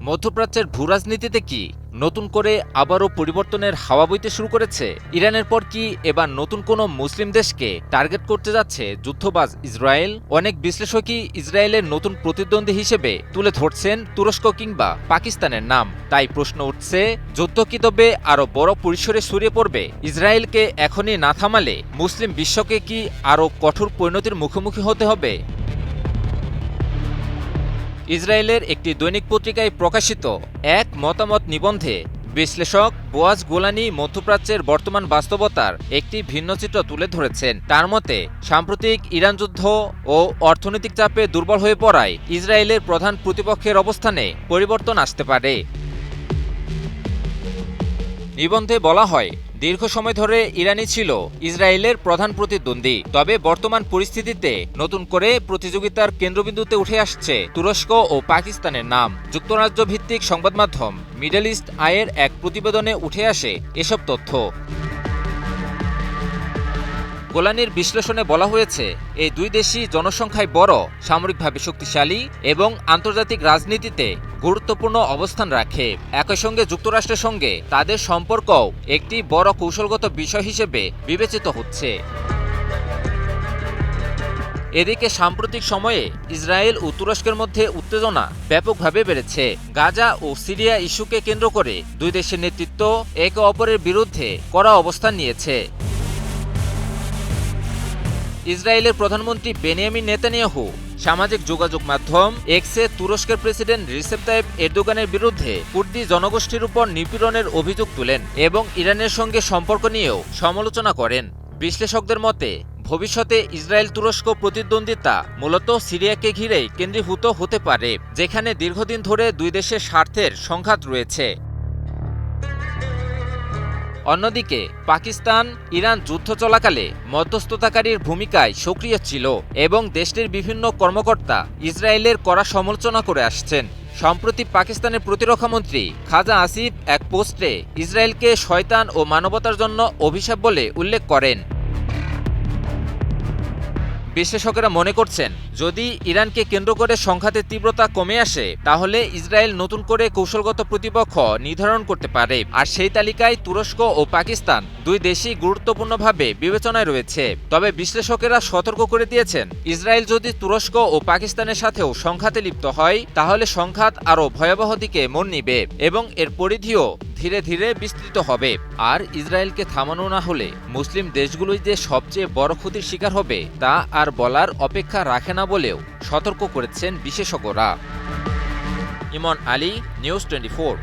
মধ্যপ্রাচ্যের ভূরাজনীতিতে কি নতুন করে আবারও পরিবর্তনের হাওয়া বইতে শুরু করেছে? ইরানের পর কি এবার নতুন কোনো মুসলিম দেশকে টার্গেট করতে যাচ্ছে যুদ্ধবাজ ইসরায়েল? অনেক বিশ্লেষকই ইসরায়েলের নতুন প্রতিদ্বন্দ্বী হিসেবে তুলে ধরছেন তুরস্ক কিংবা পাকিস্তানের নাম। তাই প্রশ্ন উঠছে, যুদ্ধ কি তবে আরও বড় পরিসরে ছড়িয়ে পড়বে? ইসরায়েলকে এখনই না থামালে মুসলিম বিশ্বকে কি আরও কঠোর পরিণতির মুখোমুখি হতে হবে? ইসরায়েলের একটি দৈনিক পত্রিকায় প্রকাশিত এক মতামত নিবন্ধে বিশ্লেষক বোয়াজ গোলানি মধ্যপ্রাচ্যের বর্তমান বাস্তবতার একটি ভিন্ন চিত্র তুলে ধরেছেন। তার মতে, সাম্প্রতিক ইরান যুদ্ধ ও অর্থনৈতিক চাপে দুর্বল হয়ে পড়ায় ইসরায়েলের প্রধান প্রতিপক্ষের অবস্থানে পরিবর্তন আসতে পারে। নিবন্ধে বলা হয়, দীর্ঘ সময় ধরে ইরানই ছিল ইসরায়েলের প্রধান প্রতিদ্বন্দ্বী। তবে বর্তমান পরিস্থিতিতে নতুন করে প্রতিযোগিতার কেন্দ্রবিন্দুতে উঠে আসছে তুরস্ক ও পাকিস্তানের নাম। যুক্তরাজ্য ভিত্তিক সংবাদ মাধ্যম মিডল ইস্ট আইয়ের এক প্রতিবেদনে উঠে আসে এসব তথ্য। গোলানির বিশ্লেষণে বলা হয়েছে, এই দুই দেশই জনসংখ্যায় বড়, সামরিকভাবে শক্তিশালী এবং আন্তর্জাতিক রাজনীতিতে গুরুত্বপূর্ণ অবস্থান রাখে। একই সঙ্গে যুক্তরাষ্ট্রের সঙ্গে তাদের সম্পর্কও একটি বড় কৌশলগত বিষয় হিসেবে বিবেচিত হচ্ছে। এদিকে সাম্প্রতিক সময়ে ইসরায়েল ও তুরস্কের মধ্যে উত্তেজনা ব্যাপকভাবে বেড়েছে। গাজা ও সিরিয়া ইস্যুকে কেন্দ্র করে দুই দেশের নেতৃত্ব একে অপরের বিরুদ্ধে কড়া অবস্থান নিয়েছে। ইসরায়েলের প্রধানমন্ত্রী বেনিয়ামিন নেতানিয়াহু সামাজিক যোগাযোগ মাধ্যম এক্সে তুরস্কের প্রেসিডেন্ট রিসেপ তাইপ এরদোগানের বিরুদ্ধে কুর্দি জনগোষ্ঠীর উপর নিপীড়নের অভিযোগ তুলেন এবং ইরানের সঙ্গে সম্পর্ক নিয়েও সমালোচনা করেন। বিশ্লেষকদের মতে, ভবিষ্যতে ইসরায়েল তুরস্ক প্রতিদ্বন্দ্বিতা মূলত সিরিয়াকে ঘিরেই কেন্দ্রীভূত হতে পারে, যেখানে দীর্ঘদিন ধরে দুই দেশের স্বার্থের সংঘাত রয়েছে। অন্যদিকে পাকিস্তান ইরান যুদ্ধ চলাকালে মধ্যস্থতাকারীর ভূমিকায় সক্রিয় ছিল এবং দেশটির বিভিন্ন কর্মকর্তা ইসরায়েলের কড়া সমালোচনা করে আসছেন। সম্প্রতি পাকিস্তানের প্রতিরক্ষামন্ত্রী খাজা আসিফ এক পোস্টে ইসরায়েলকে শয়তান ও মানবতার জন্য অভিশাপ বলে উল্লেখ করেন। বিশ্লেষকেরা মনে করছেন, যদি ইরানকে কেন্দ্র করে সংঘাতের তীব্রতা কমে আসে, তাহলে ইসরায়েল নতুন করে কৌশলগত প্রতিপক্ষ নির্ধারণ করতে পারে। আর সেই তালিকায় তুরস্ক ও পাকিস্তান দুই দেশই গুরুত্বপূর্ণভাবে বিবেচনায় রয়েছে। তবে বিশ্লেষকেরা সতর্ক করে দিয়েছেন, ইসরায়েল যদি তুরস্ক ও পাকিস্তানের সাথেও সংঘাতে লিপ্ত হয়, তাহলে সংঘাত আরও ভয়াবহ দিকে মোড় নিবে এবং এর পরিধিও ধীরে ধীরে বিস্তৃত হবে। আর ইসরায়েলকে থামানো না হলে মুসলিম দেশগুলোই যে সবচেয়ে বড় ক্ষতির শিকার হবে তা আর বলার অপেক্ষা রাখে না বলেও সতর্ক করেছেন বিশেষজ্ঞরা। ইমন আলী, নিউজ 24।